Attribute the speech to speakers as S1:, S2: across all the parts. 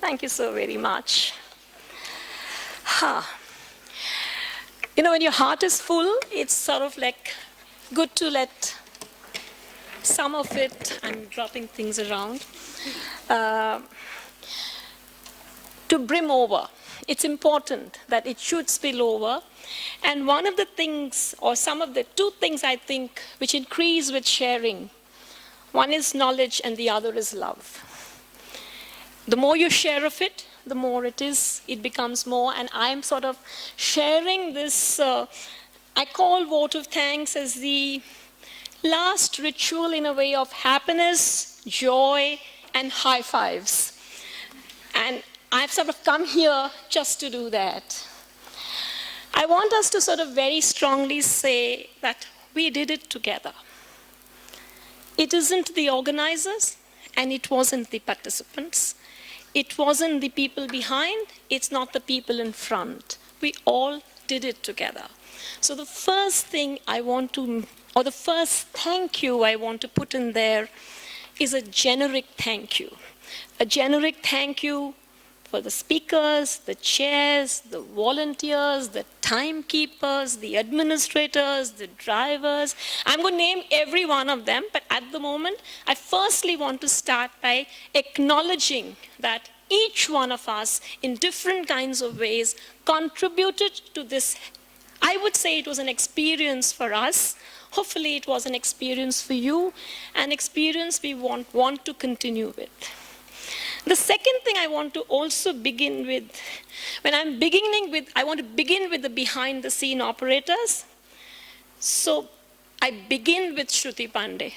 S1: Thank you so very much. You know, when your heart is full, it's sort of like good to let some of it, I'm dropping things around, to brim over. It's important that it should spill over. And one of the things, or some of the two things I think, which increase with sharing, one is knowledge and the other is love. The more you share of it, the more it becomes more. And I'm sort of sharing this, I call vote of thanks as the last ritual in a way of happiness, joy, and high fives. And I've sort of come here just to do that. I want us to sort of very strongly say that we did it together. It isn't the organizers, and it wasn't the participants. It wasn't the people behind, it's not the people in front. We all did it together. So the first thing I want to, or the first thank you I want to put in there is a generic thank you. A generic thank you for the speakers, the chairs, the volunteers, the timekeepers, the administrators, the drivers. I'm going to name every one of them, but at the moment, I firstly want to start by acknowledging that each one of us, in different kinds of ways, contributed to this. I would say it was an experience for us. Hopefully it was an experience for you, an experience we want to continue with. The second thing I want to also begin with, I want to begin with the behind the scene operators. So I begin with Shruti Pandey.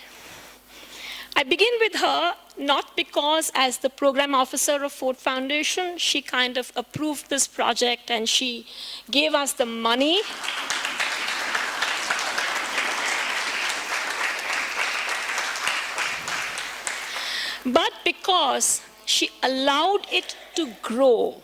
S1: I begin with her not because as the program officer of Ford Foundation, she kind of approved this project and she gave us the money. But because she allowed it to grow.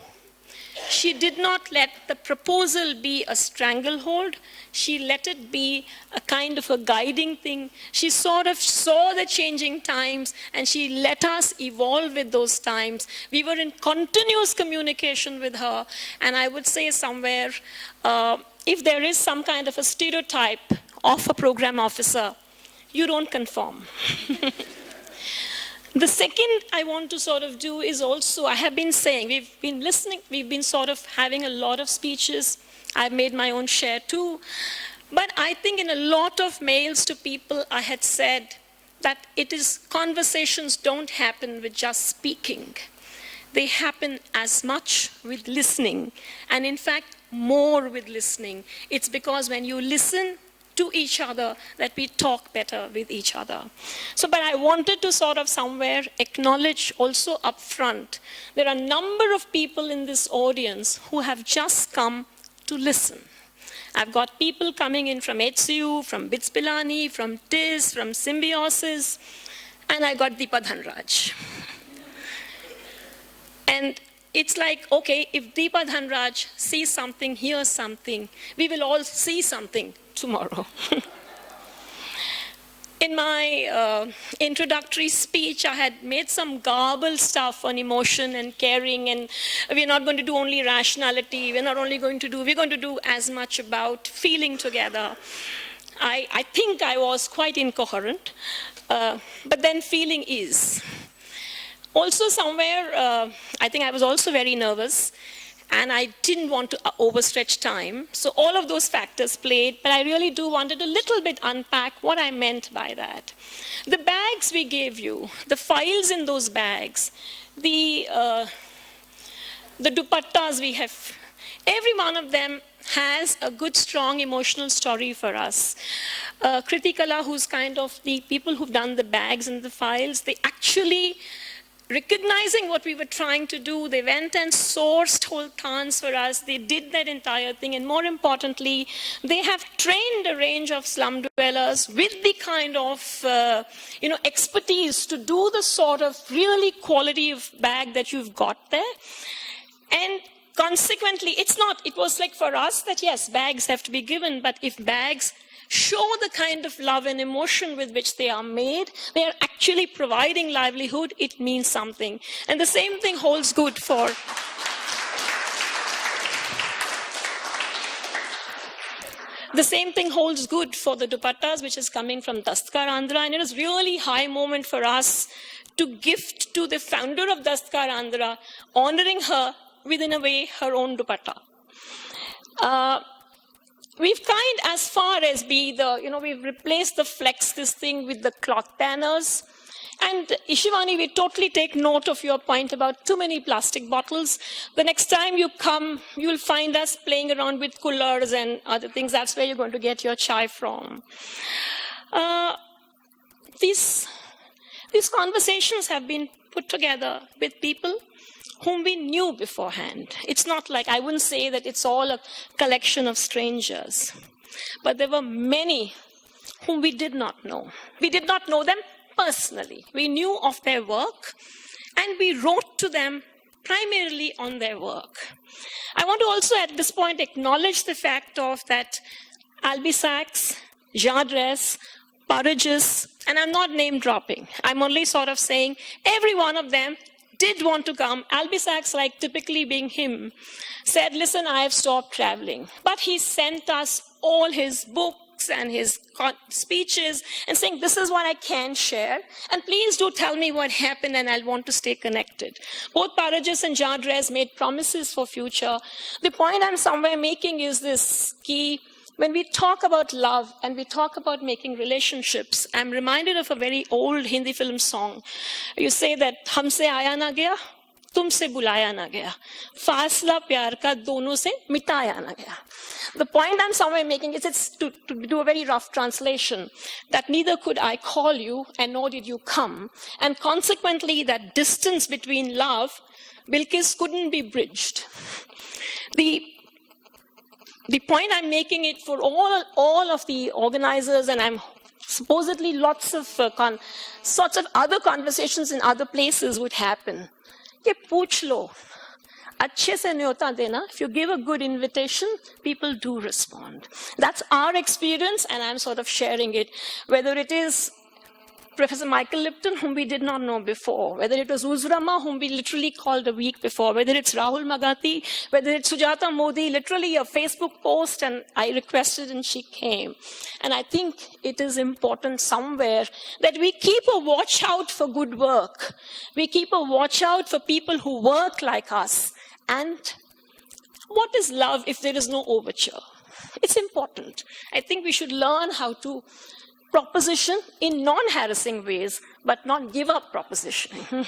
S1: She did not let the proposal be a stranglehold. She let it be a kind of a guiding thing. She sort of saw the changing times and she let us evolve with those times. We were in continuous communication with her. And I would say somewhere, if there is some kind of a stereotype of a program officer, you don't conform. The second I want to sort of do is also, I have been saying, we've been listening, we've been sort of having a lot of speeches. I've made my own share too. But I think in a lot of mails to people, I had said that conversations don't happen with just speaking. They happen as much with listening. And in fact, more with listening. It's because when you listen to each other that we talk better with each other. So, but I wanted to sort of somewhere acknowledge also up front, there are a number of people in this audience who have just come to listen. I've got people coming in from HCU, from BITS Pilani, from TIS, from Symbiosis, and I got Deepa Dhanraj. And it's like, okay, if Deepa Dhanraj sees something, hears something, we will all see something tomorrow. In my introductory speech, I had made some garbled stuff on emotion and caring, and we're not going to do only rationality, we're going to do as much about feeling together. I think I was quite incoherent, but then feeling is. Also somewhere, I think I was also very nervous, and I didn't want to overstretch time. So all of those factors played, but I really wanted a little bit unpack what I meant by that. The bags we gave you, the files in those bags, the dupattas we have, every one of them has a good, strong emotional story for us. Kriti Kala, who's kind of the people who've done the bags and the files, they actually, recognizing what we were trying to do, they went and sourced whole thans for us. They did that entire thing. And more importantly, they have trained a range of slum dwellers with the kind of expertise to do the sort of really quality of bag that you've got there. And consequently, it was like for us that yes, bags have to be given, but if bags show the kind of love and emotion with which they are made, they are actually providing livelihood, it means something. And the same thing holds good for the dupattas, which is coming from Dastkar Andhra. And it was really high moment for us to gift to the founder of Dastkar Andhra, honoring her with, in a way, her own dupatta. We've as far as we've replaced the flex, this thing with the cloth banners. And Ishivani, we totally take note of your point about too many plastic bottles. The next time you come, you'll find us playing around with coolers and other things. That's where you're going to get your chai from. These conversations have been put together with people whom we knew beforehand. It's not like, I wouldn't say that it's all a collection of strangers. But there were many whom we did not know. We did not know them personally. We knew of their work, and we wrote to them primarily on their work. I want to also at this point acknowledge the fact of that Albie Sachs, Jean Drèze, Parajus, and I'm not name dropping. I'm only sort of saying every one of them did want to come. Albie Sachs, like typically being him, said, listen, I have stopped traveling. But he sent us all his books and his speeches and saying, this is what I can share. And please do tell me what happened and I'll want to stay connected. Both Parajus and Jean Drèze made promises for future. The point I'm somewhere making is this key. When we talk about love and we talk about making relationships, I'm reminded of a very old Hindi film song. You say that, humse aaya na gaya, tumse bulaya na gaya. Fasla pyar ka dono se mitaya na gaya. The point I'm somewhere making is, it's to do a very rough translation, that neither could I call you and nor did you come. And consequently, that distance between love, Bilkis, couldn't be bridged. The point I'm making it for all of the organizers, and I'm supposedly lots of sorts of other conversations in other places would happen. Ye pooch lo, अच्छे से न्योता देना. If you give a good invitation, people do respond. That's our experience, and I'm sort of sharing it. Whether it is Professor Michael Lipton, whom we did not know before, whether it was Uzrama, whom we literally called a week before, whether it's Rahul Magati, whether it's Sujata Modi, literally a Facebook post, and I requested and she came. And I think it is important somewhere that we keep a watch out for good work. We keep a watch out for people who work like us. And what is love if there is no overture? It's important. I think we should learn how to proposition in non-harassing ways, but not give up propositioning.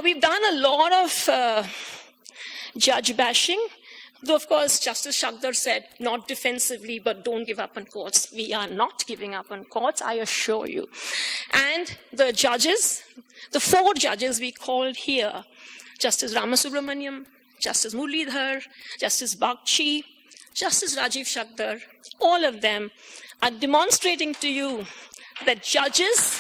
S1: We've done a lot of judge bashing, though of course Justice Shakdar said, not defensively, but don't give up on courts. We are not giving up on courts, I assure you. And the judges, the 4 judges we called here, Justice Ramasubramaniam, Justice Muralidhar, Justice Bagchi, Justice Rajiv Shakdar, all of them are demonstrating to you that judges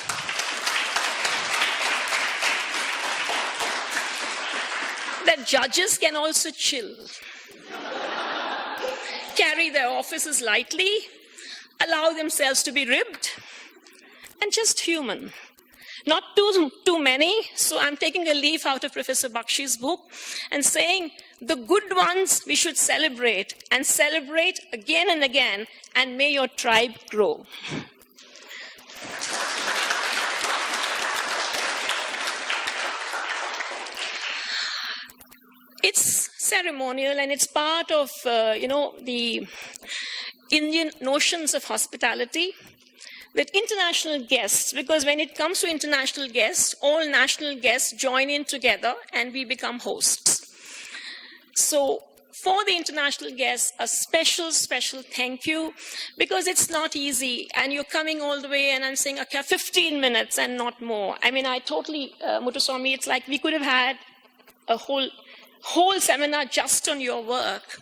S1: can also chill, carry their offices lightly, allow themselves to be ribbed, and just human. Not too many, so I'm taking a leaf out of Professor Bakshi's book and saying the good ones we should celebrate, and celebrate again and again, and may your tribe grow. It's ceremonial and it's part of, the Indian notions of hospitality. That international guests, because when it comes to international guests, all national guests join in together and we become hosts. So for the international guests, a special thank you, because it's not easy and you're coming all the way and I'm saying, okay, 15 minutes and not more. I mean, I totally, Muthuswamy, it's like we could have had a whole seminar just on your work.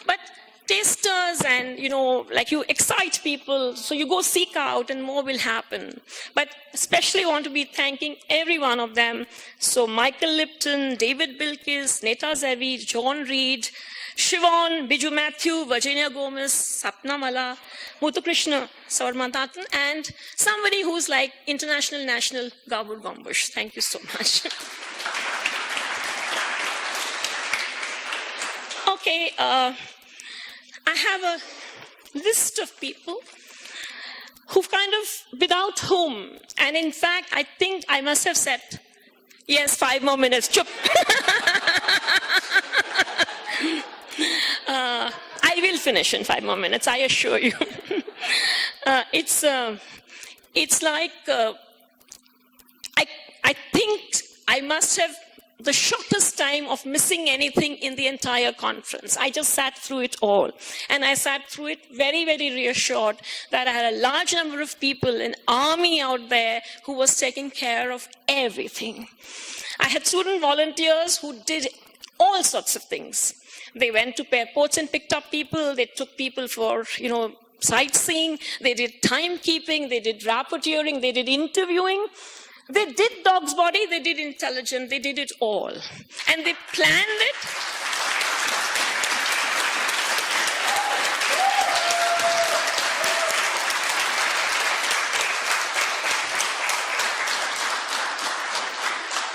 S1: But tasters and, you excite people, so you go seek out and more will happen. But especially want to be thanking every one of them. So Michael Lipton, David Bilkis, Neta Zevi, John Reed, Siobhan, Biju Matthew, Virginia Gomez, Sapna Mala, Muthu Krishna, Savarmatatan, and somebody who's like international, national, Gabur Gombush. Thank you so much. Okay, I have a list of people who've kind of, without whom, and in fact, I think I must have said, yes, 5 more minutes, chup. I will finish in 5 more minutes, I assure you. It's like, I think I must have the shortest time of missing anything in the entire conference. I just sat through it all. And I sat through it very, very reassured that I had a large number of people, an army out there who was taking care of everything. I had student volunteers who did all sorts of things. They went to airports and picked up people. They took people for, sightseeing. They did timekeeping. They did rapporteuring. They did interviewing. They did dog's body, they did intelligence, they did it all. And they planned it.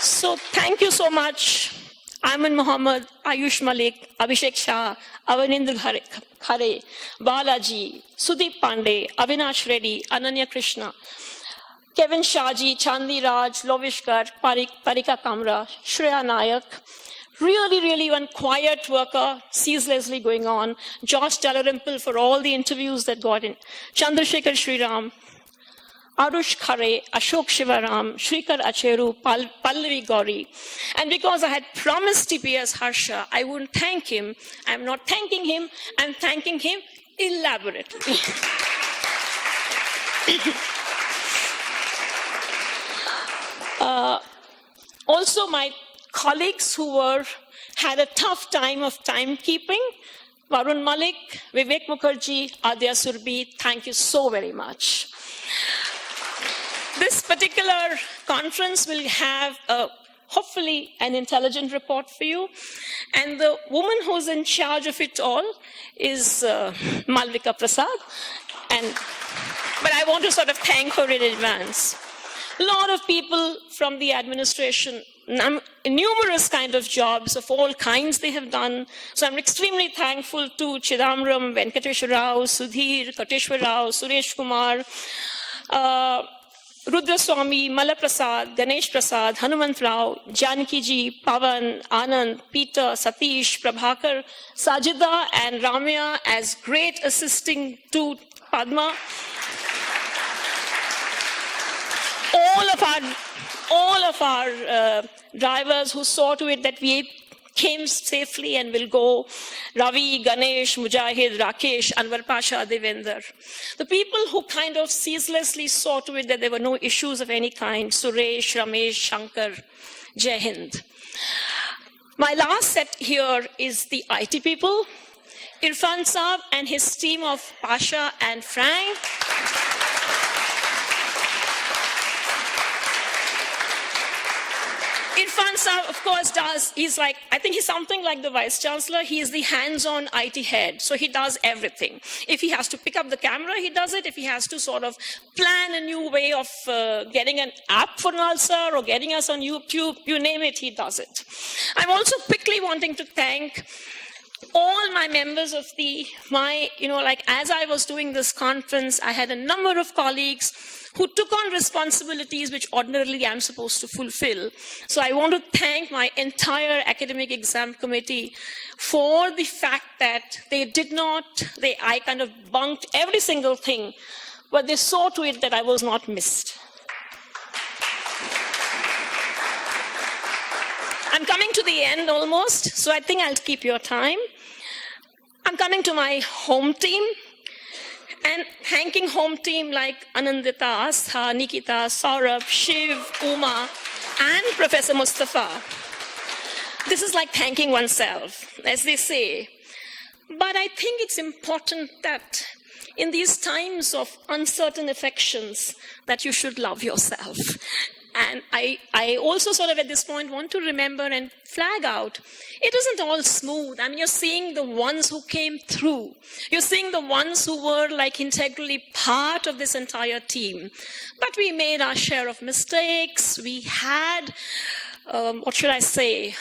S1: So thank you so much. Ayman Mohammed, Ayush Malik, Abhishek Shah, Avanindra Khare, Balaji, Sudeep Pandey, Avinash Reddy, Ananya Krishna, Kevin Shaji, Chandi Raj, Lovish Garg, Parika Kamra, Shreya Nayak. Really, really one quiet worker, ceaselessly going on. Josh Dalrymple for all the interviews that got in. Chandrasekhar Sriram, Arush Khare, Ashok Shivaram, Shrikar Acheru, Pallavi Gauri. And because I had promised TPS Harsha, I wouldn't thank him. I'm not thanking him, I'm thanking him elaborately. Also, my colleagues who had a tough time of timekeeping, Varun Malik, Vivek Mukherjee, Adya Surbi, thank you so very much. This particular conference will have, hopefully, an intelligent report for you. And the woman who's in charge of it all is Malvika Prasad. But I want to sort of thank her in advance. A lot of people from the administration, numerous kind of jobs of all kinds they have done. So I'm extremely thankful to Chidambaram, Venkateshwar Rao, Sudhir, Kateshwar Rao, Suresh Kumar, Rudra Swami, Mala Prasad, Ganesh Prasad, Hanumant Rao, Janaki Ji, Pavan, Anand, Peter, Satish, Prabhakar, Sajida, and Ramya as great assisting to Padma. All of our drivers who saw to it that we came safely and will go, Ravi, Ganesh, Mujahid, Rakesh, Anwar Pasha, Devender. The people who kind of ceaselessly saw to it that there were no issues of any kind, Suresh, Ramesh, Shankar, Jai Hind. My last set here is the IT people, Irfan Saab and his team of Pasha and Frank. Irfan Saab, of course, I think he's something like the Vice Chancellor. He is the hands-on IT head, so he does everything. If he has to pick up the camera, he does it. If he has to sort of plan a new way of getting an app for Nalsar or getting us on YouTube, you name it, he does it. I'm also quickly wanting to thank all my members of as I was doing this conference, I had a number of colleagues who took on responsibilities which ordinarily I'm supposed to fulfill. So I want to thank my entire academic exam committee for the fact that I kind of bunked every single thing, but they saw to it that I was not missed. I'm coming to the end almost, so I think I'll keep your time. I'm coming to my home team and thanking home team like Anandita, Astha, Nikita, Saurabh, Shiv, Uma, and Professor Mustafa. This is like thanking oneself, as they say. But I think it's important that in these times of uncertain affections, that you should love yourself. And I also sort of at this point want to remember and flag out, it isn't all smooth. I mean, you're seeing the ones who came through. You're seeing the ones who were like integrally part of this entire team. But we made our share of mistakes. We had, what should I say,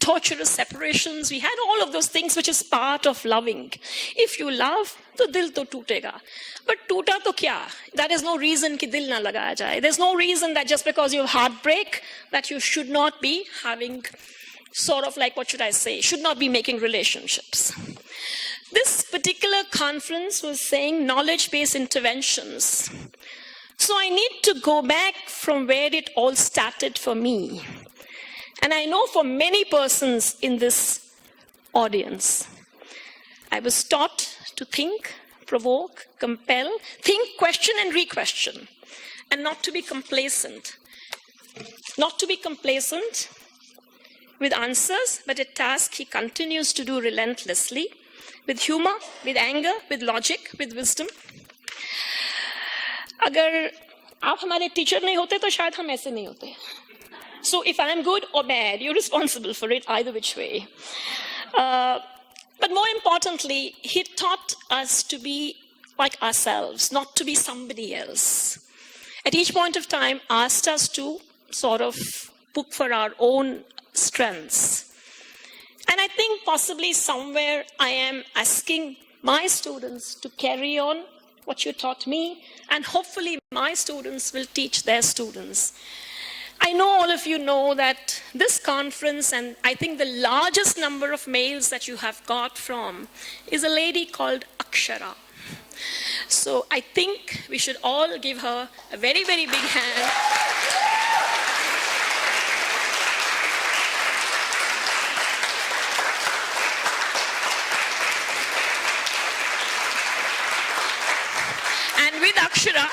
S1: torturous separations. We had all of those things which is part of loving. If you love, to dil to tootega. But toota to kya? That is no reason ki dil na lagaya jaye. There's no reason that just because you have heartbreak, that you should not be having sort of like, what should I say, should not be making relationships. This particular conference was saying knowledge-based interventions. So I need to go back from where it all started for me. And I know for many persons in this audience, I was taught to think, provoke, compel, think, question, and re-question, and not to be complacent. Not to be complacent with answers, but a task he continues to do relentlessly, with humor, with anger, with logic, with wisdom. अगर आप हमारे teacher नहीं होते तो शायद हम ऐसे नहीं होते. So if I'm good or bad, you're responsible for it either which way. But more importantly, he taught us to be like ourselves, not to be somebody else. At each point of time, asked us to sort of look for our own strengths. And I think possibly somewhere I am asking my students to carry on what you taught me, and hopefully my students will teach their students. I know all of you know that this conference, and I think the largest number of mails that you have got from, is a lady called Akshara. So I think we should all give her a very, very big hand. And with Akshara,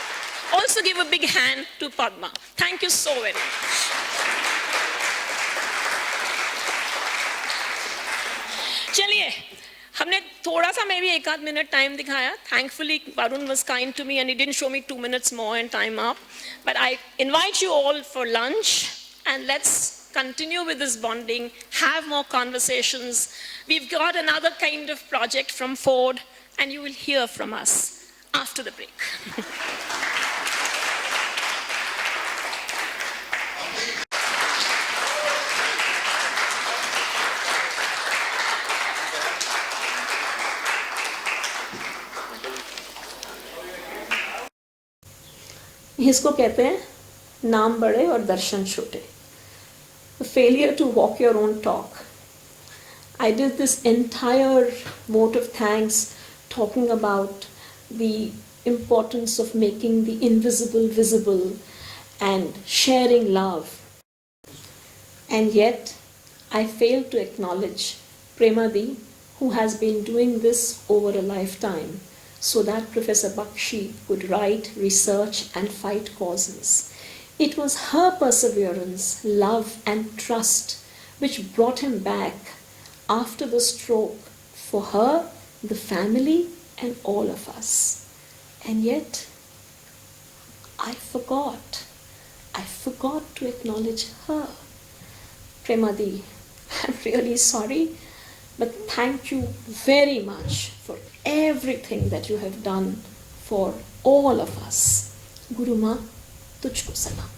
S1: also give a big hand to Padma. Thank you so very much. चलिए, हमने थोड़ा सा maybe एक आध minute time दिखाया. Thankfully, Varun was kind to me and he didn't show me 2 minutes more and time up. But I invite you all for lunch and let's continue with this bonding, have more conversations. We've got another kind of project from Ford and you will hear from us after the break. इसको कहते हैं नाम बड़े और दर्शन छोटे. The failure to walk your own talk. I did this entire vote of thanks talking about the importance of making the invisible visible and sharing love. And yet, I failed to acknowledge Premadi, who has been doing this over a lifetime, so that Professor Bakshi could write, research, and fight causes. It was her perseverance, love, and trust which brought him back after the stroke for her, the family, and all of us. And yet, I forgot. I forgot to acknowledge her. Premadi, I'm really sorry, but thank you very much for everything that you have done for all of us. Guru Ma, tujhko salam.